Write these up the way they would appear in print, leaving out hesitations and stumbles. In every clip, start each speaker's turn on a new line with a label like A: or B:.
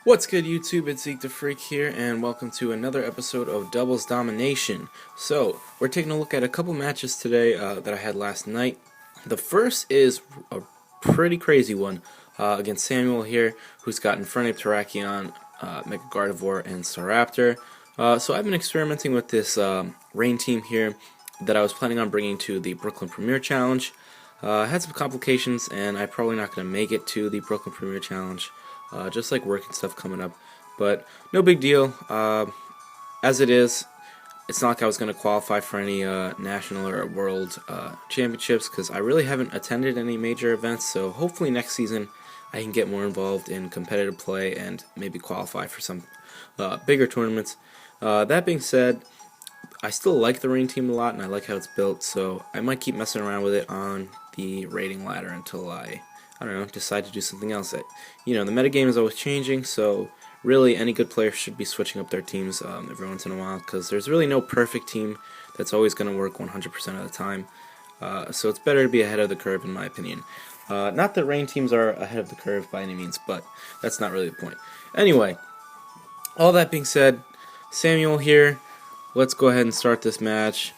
A: What's good, YouTube? It's Zeke the Freak here, and welcome to another episode of Doubles Domination. So, we're taking a look at a couple matches today that I had last night. The first is a pretty crazy one against Samuel here, who's got Infernape, Terrakion, Mega Gardevoir, and Staraptor. So I've been experimenting with this rain team here that I was planning on bringing to the Brooklyn Premier Challenge. I had some complications, and I'm probably not going to make it to the Brooklyn Premier Challenge. Just like work and stuff coming up, but no big deal. As it is, it's not like I was going to qualify for any national or world championships because I really haven't attended any major events, so hopefully next season I can get more involved in competitive play and maybe qualify for some bigger tournaments. That being said, I still like the rain team a lot and I like how it's built, so I might keep messing around with it on the rating ladder until I don't know, decide to do something else. The metagame is always changing, so really any good player should be switching up their teams every once in a while, because there's really no perfect team that's always going to work 100% of the time. So it's better to be ahead of the curve, in my opinion. Not that rain teams are ahead of the curve by any means, but that's not really the point. Anyway, all that being said, Samuel here, let's go ahead and start this match.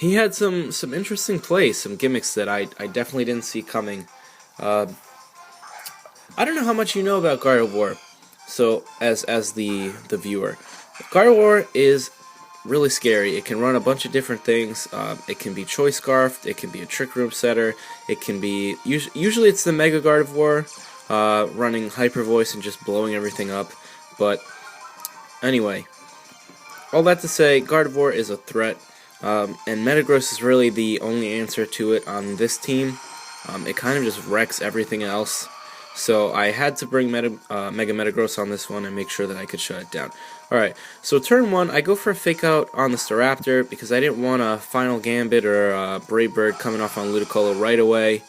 A: He had some interesting plays, some gimmicks that I definitely didn't see coming. I don't know how much you know about Gardevoir, so as the viewer. Gardevoir is really scary. It can run a bunch of different things. It can be Choice Scarfed, it can be a Trick Room Setter, it can be, usually it's the Mega Gardevoir running Hyper Voice and just blowing everything up, but anyway, all that to say, Gardevoir is a threat. And Metagross is really the only answer to it on this team. It kind of just wrecks everything else. So I had to bring Mega Metagross on this one and make sure that I could shut it down. Alright, so turn 1, I go for a Fake Out on the Staraptor because I didn't want a Final Gambit or a Brave Bird coming off on Ludicolo right away.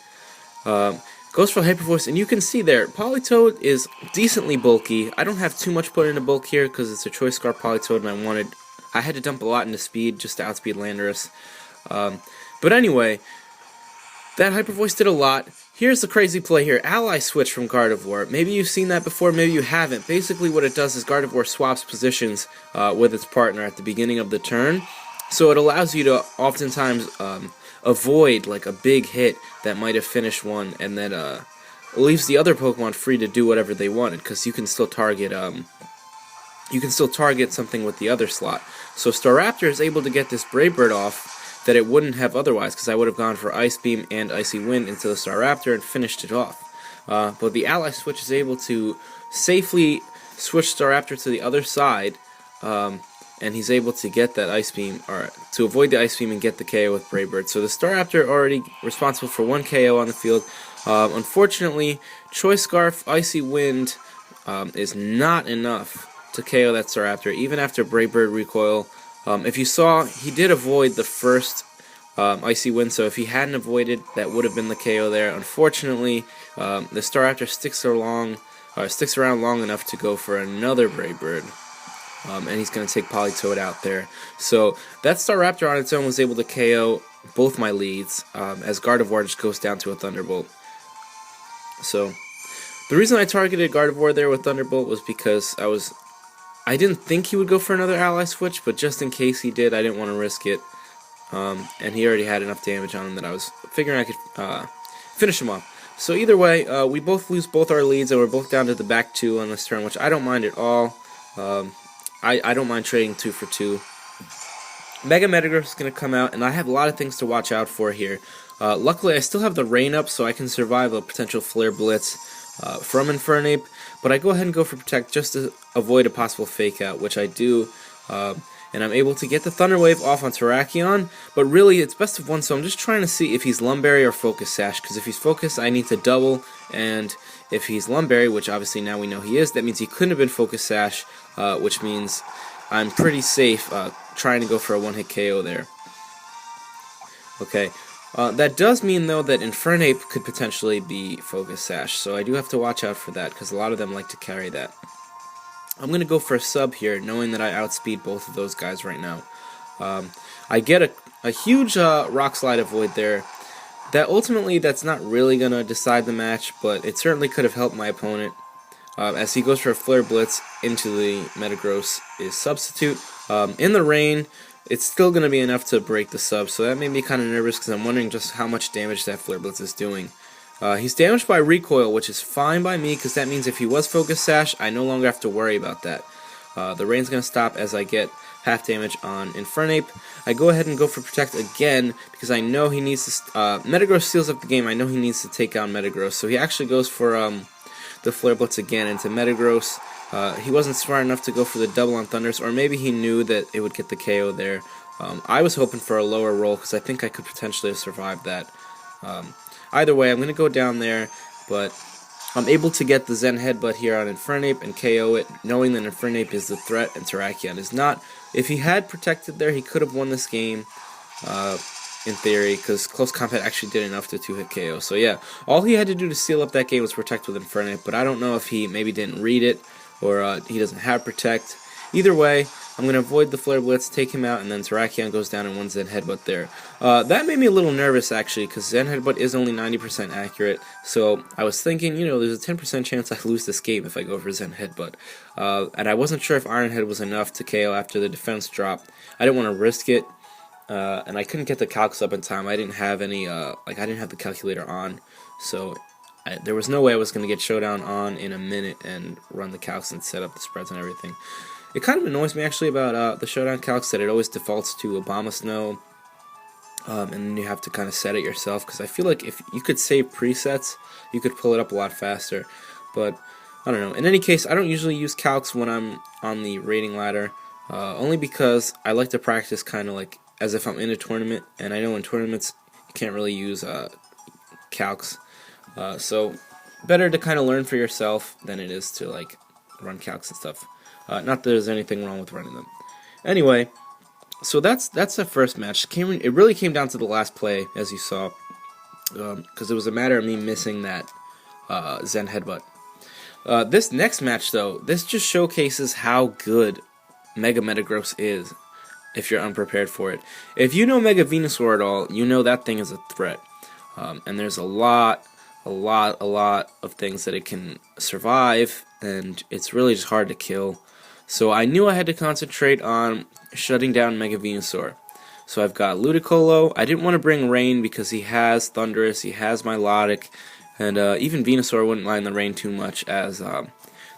A: Goes for Hyper Voice, and you can see there, Politoed is decently bulky. I don't have too much put into bulk here because it's a Choice Scarf Politoed and I had to dump a lot into speed just to outspeed Landorus. But anyway, that Hyper Voice did a lot. Here's the crazy play here. Ally Switch from Gardevoir. Maybe you've seen that before, maybe you haven't. Basically what it does is Gardevoir swaps positions with its partner at the beginning of the turn. So it allows you to oftentimes avoid like a big hit that might have finished one, and then leaves the other Pokemon free to do whatever they wanted, because you can still target something with the other slot. So Staraptor is able to get this Brave Bird off that it wouldn't have otherwise, because I would have gone for Ice Beam and Icy Wind into the Staraptor and finished it off. But the Ally Switch is able to safely switch Staraptor to the other side, and he's able to get that Ice Beam, or to avoid the Ice Beam and get the KO with Brave Bird. So the Staraptor already responsible for 1 KO on the field. Unfortunately, Choice Scarf, Icy Wind is not enough to KO that Staraptor, even after Brave Bird recoil. If you saw, he did avoid the first Icy Wind, so if he hadn't avoided, that would have been the KO there. Unfortunately, the Staraptor sticks around long enough to go for another Brave Bird, and he's going to take Politoed out there. So that Staraptor on its own was able to KO both my leads, as Gardevoir just goes down to a Thunderbolt. So the reason I targeted Gardevoir there with Thunderbolt was because I didn't think he would go for another Ally Switch, but just in case he did, I didn't want to risk it. And he already had enough damage on him that I was figuring I could finish him off. So either way, we both lose both our leads, and we're both down to the back 2 on this turn, which I don't mind at all. I don't mind trading 2 for 2. Mega Metagross is going to come out, and I have a lot of things to watch out for here. Luckily, I still have the rain up, so I can survive a potential Flare Blitz from Infernape, but I go ahead and go for Protect just to avoid a possible Fake Out, which I do, and I'm able to get the Thunder Wave off on Terrakion, but really it's best of 1, so I'm just trying to see if he's Lumberry or Focus Sash, because if he's Focus, I need to double, and if he's Lumberry, which obviously now we know he is, that means he couldn't have been Focus Sash, which means I'm pretty safe trying to go for a one-hit KO there. Okay. That does mean, though, that Infernape could potentially be Focus Sash, so I do have to watch out for that, because a lot of them like to carry that. I'm going to go for a sub here, knowing that I outspeed both of those guys right now. I get a huge Rock Slide avoid there. That ultimately, that's not really going to decide the match, but it certainly could have helped my opponent. as he goes for a Flare Blitz into the Metagross is Substitute. In the rain, it's still going to be enough to break the sub, so that made me kind of nervous because I'm wondering just how much damage that Flare Blitz is doing. He's damaged by Recoil, which is fine by me because that means if he was Focus Sash, I no longer have to worry about that. The rain's going to stop as I get half damage on Infernape. I go ahead and go for Protect again because I know he needs to... Metagross steals up the game. I know he needs to take down Metagross, so he actually goes for the Flare Blitz again into Metagross. He wasn't smart enough to go for the double on Thundurus, or maybe he knew that it would get the KO there. I was hoping for a lower roll because I think I could potentially have survived that. Either way, I'm going to go down there, but I'm able to get the Zen Headbutt here on Infernape and KO it, knowing that Infernape is the threat and Terrakion is not. If he had protected there, he could have won this game, in theory, because Close Combat actually did enough to 2-hit KO. So yeah, all he had to do to seal up that game was protect with Infernape, but I don't know if he maybe didn't read it, or he doesn't have Protect. Either way, I'm going to avoid the Flare Blitz, take him out, and then Terrakion goes down and wins Zen Headbutt there. That made me a little nervous, actually, because Zen Headbutt is only 90% accurate, so I was thinking, you know, there's a 10% chance I lose this game if I go for Zen Headbutt. And I wasn't sure if Iron Head was enough to KO after the defense drop. I didn't want to risk it, and I couldn't get the calcs up in time. I didn't have any, I didn't have the calculator on, so there was no way I was going to get Showdown on in a minute and run the calcs and set up the spreads and everything. It kind of annoys me actually about the Showdown calcs that it always defaults to Abomasnow, and then you have to kind of set it yourself, because I feel like if you could save presets, you could pull it up a lot faster, but I don't know. In any case, I don't usually use calcs when I'm on the rating ladder, only because I like to practice kind of like as if I'm in a tournament, and I know in tournaments you can't really use calcs, so better to kind of learn for yourself than it is to like run calcs and stuff. Not that there's anything wrong with running them. Anyway, so that's the first match. It really came down to the last play, as you saw, because it was a matter of me missing that Zen Headbutt. This next match, though, this just showcases how good Mega Metagross is if you're unprepared for it. If you know Mega Venusaur at all, you know that thing is a threat. And there's a lot of things that it can survive, and it's really just hard to kill. So I knew I had to concentrate on shutting down Mega Venusaur. So I've got Ludicolo. I didn't want to bring Rain because he has Thundurus, he has Milotic, and even Venusaur wouldn't mind the Rain too much, as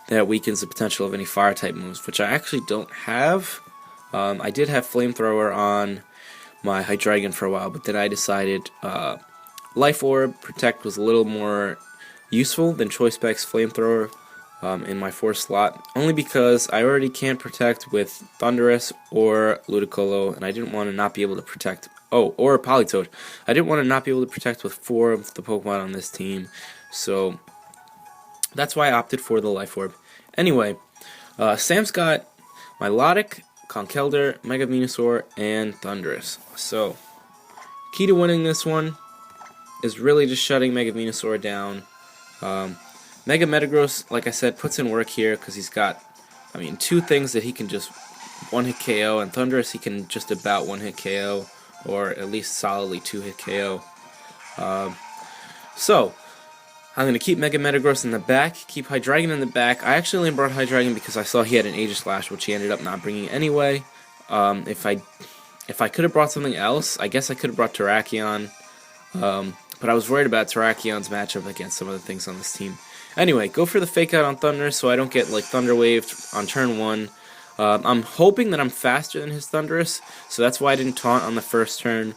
A: that weakens the potential of any Fire-type moves, which I actually don't have. I did have Flamethrower on my Hydreigon for a while, but then I decided Life Orb Protect was a little more useful than Choice Specs Flamethrower in my 4th slot, only because I already can't protect with Thundurus or Ludicolo, and I didn't want to not be able to protect, or Politoed. I didn't want to not be able to protect with 4 of the Pokemon on this team, so that's why I opted for the Life Orb. Anyway, Sam's got Milotic, Conkeldurr, Mega Venusaur, and Thundurus. So, key to winning this one is really just shutting Mega Venusaur down. Mega Metagross, like I said, puts in work here because he's got, 2 things that he can just one-hit KO, and Thundurus he can just about one-hit KO, or at least solidly 2-hit KO. So, I'm going to keep Mega Metagross in the back, keep Hydreigon in the back. I actually only brought Hydreigon because I saw he had an Aegislash, which he ended up not bringing anyway. If I could have brought something else, I guess I could have brought Terrakion, but I was worried about Terrakion's matchup against some of the things on this team. Anyway, go for the Fake Out on Thunder so I don't get like Thunder Waved on turn 1. I'm hoping that I'm faster than his Thundurus, so that's why I didn't taunt on the first turn.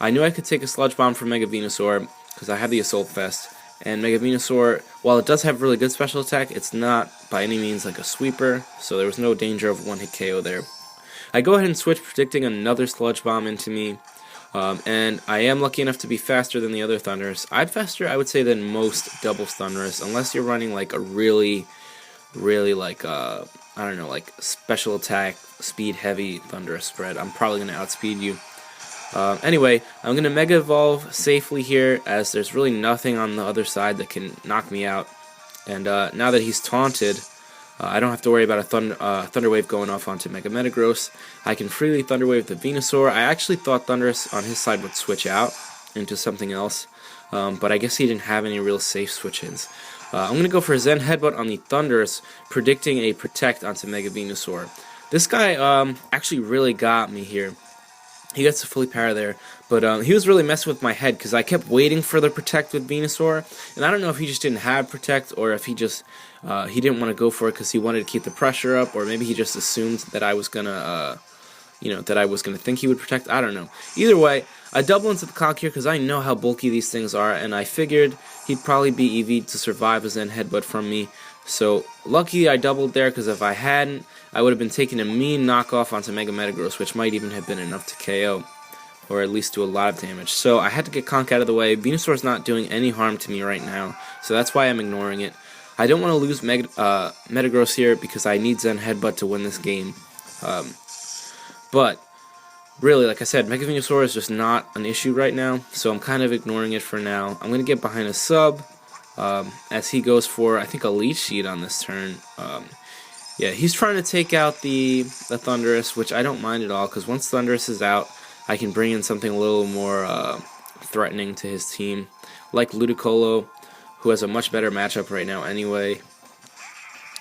A: I knew I could take a Sludge Bomb from Mega Venusaur because I have the Assault Vest, and Mega Venusaur, while it does have really good special attack, it's not by any means like a sweeper, so there was no danger of one-hit KO there. I go ahead and switch, predicting another Sludge Bomb into me. And I am lucky enough to be faster than the other Thundurus. I'm faster, I would say, than most doubles Thundurus, unless you're running like a really like, I don't know, like special attack, speed heavy Thundurus spread. I'm probably going to outspeed you. Anyway, I'm going to Mega Evolve safely here, as there's really nothing on the other side that can knock me out. And now that he's taunted, I don't have to worry about a Thunder Wave going off onto Mega Metagross. I can freely Thunder Wave the Venusaur. I actually thought Thundurus on his side would switch out into something else, but I guess he didn't have any real safe switch-ins. I'm going to go for Zen Headbutt on the Thunderous, predicting a Protect onto Mega Venusaur. This guy actually really got me here. He gets a fully power there, but he was really messing with my head because I kept waiting for the Protect with Venusaur, and I don't know if he just didn't have Protect or if he just he didn't want to go for it because he wanted to keep the pressure up, or maybe he just assumed that I was gonna that I was gonna think he would Protect. I don't know. Either way, I double into the Conk here because I know how bulky these things are, and I figured he'd probably be EV to survive a Zen Headbutt from me. So lucky I doubled there, because if I hadn't, I would have been taking a mean knockoff onto Mega Metagross, which might even have been enough to KO, or at least do a lot of damage. So I had to get Conk out of the way. Venusaur's not doing any harm to me right now, so that's why I'm ignoring it. I don't want to lose Metagross here because I need Zen Headbutt to win this game. But really, like I said, Mega Venusaur is just not an issue right now, so I'm kind of ignoring it for now. I'm going to get behind a sub as he goes for, I think, a Leech Seed on this turn. Yeah, he's trying to take out the Thunderous, which I don't mind at all, because once Thunderous is out, I can bring in something a little more threatening to his team, like Ludicolo, who has a much better matchup right now anyway.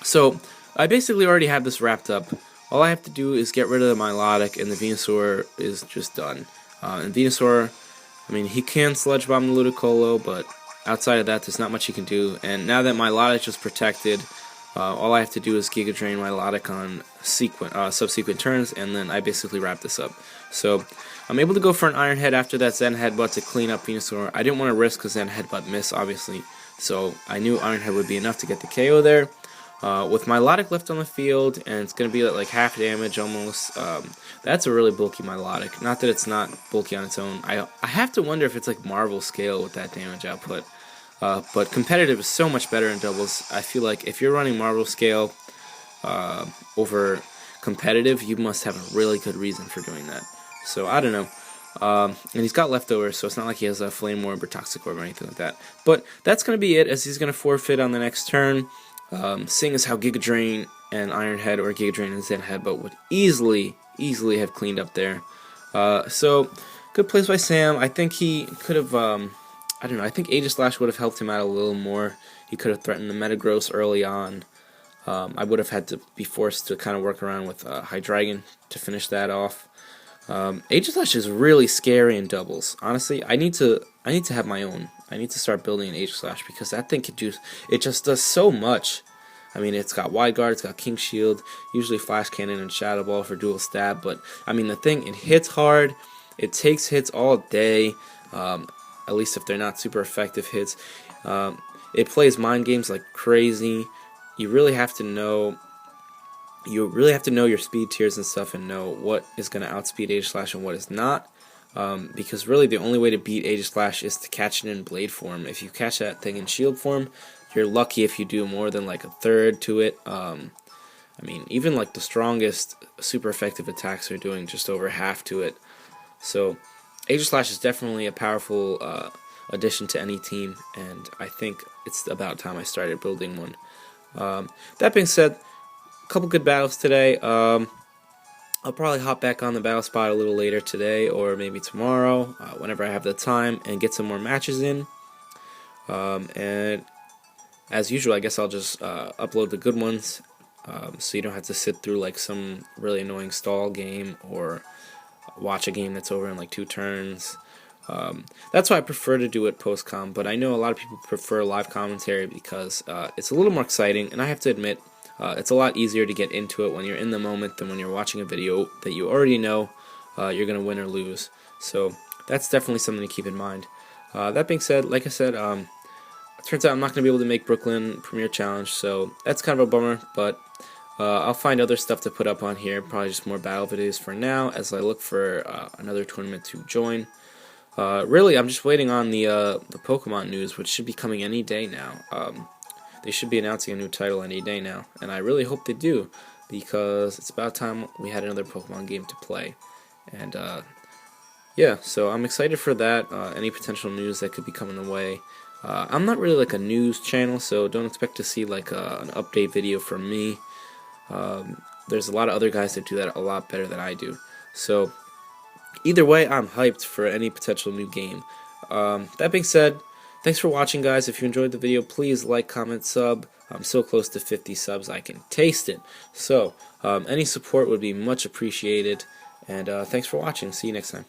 A: So, I basically already have this wrapped up. All I have to do is get rid of the Milotic, and the Venusaur is just done. And Venusaur, I mean, he can Sludge Bomb the Ludicolo, but outside of that, there's not much he can do. And now that Milotic is protected, all I have to do is Giga Drain Milotic on subsequent turns, and then I basically wrap this up. So I'm able to go for an Iron Head after that Zen Headbutt to clean up Venusaur. I didn't want to risk a Zen Headbutt miss, obviously, so I knew Iron Head would be enough to get the KO there. With Milotic left on the field, and it's going to be like half damage almost, that's a really bulky Milotic. Not that it's not bulky on its own. I have to wonder if it's like Marvel scale with that damage output. But competitive is so much better in doubles. I feel like if you're running Marvel scale over competitive, you must have a really good reason for doing that. So I don't know. And he's got leftovers, so it's not like he has a Flame Orb or Toxic Orb or anything like that. But that's going to be it, as he's going to forfeit on the next turn. Seeing as how Giga Drain and Iron Head or Giga Drain and Zen Headbutt would easily have cleaned up there. So good plays by Sam. I think he could have. I don't know, I think Aegislash would have helped him out a little more. He could have threatened the Metagross early on. I would have had to be forced to kind of work around with Hydreigon to finish that off. Aegislash is really scary in doubles. Honestly, I need to have my own. I need to start building an Aegislash because that thing it just does so much. I mean, it's got Wide Guard, it's got King Shield, usually Flash Cannon and Shadow Ball for dual stab, but I mean, the thing, it hits hard, it takes hits all day. At least if they're not super effective hits. It plays mind games like crazy. You really have to know your speed tiers and stuff and know what is going to outspeed Aegislash and what is not. Because really the only way to beat Aegislash is to catch it in Blade form. If you catch that thing in Shield form, you're lucky if you do more than like a third to it. I mean, even like the strongest super effective attacks are doing just over half to it. So Aegislash is definitely a powerful addition to any team, and I think it's about time I started building one. That being said, a couple good battles today. I'll probably hop back on the battle spot a little later today, or maybe tomorrow, whenever I have the time, and get some more matches in. And as usual, I guess I'll just upload the good ones, so you don't have to sit through like some really annoying stall game, or watch a game that's over in like 2 turns. That's why I prefer to do it post-com, but I know a lot of people prefer live commentary because it's a little more exciting, and I have to admit, it's a lot easier to get into it when you're in the moment than when you're watching a video that you already know you're going to win or lose. So that's definitely something to keep in mind. That being said, like I said, it turns out I'm not going to be able to make Brooklyn Premier Challenge, so that's kind of a bummer, but I'll find other stuff to put up on here, probably just more battle videos for now, as I look for another tournament to join. Really, I'm just waiting on the Pokemon news, which should be coming any day now. They should be announcing a new title any day now, and I really hope they do, because it's about time we had another Pokemon game to play. And yeah, so I'm excited for that, any potential news that could be coming the way. I'm not really like a news channel, so don't expect to see like an update video from me. There's a lot of other guys that do that a lot better than I do. So either way, I'm hyped for any potential new game. That being said, Thanks for watching, guys. If you enjoyed the video, please like, comment, sub. I'm so close to 50 subs, I can taste it. So, any support would be much appreciated. And thanks for watching. See you next time.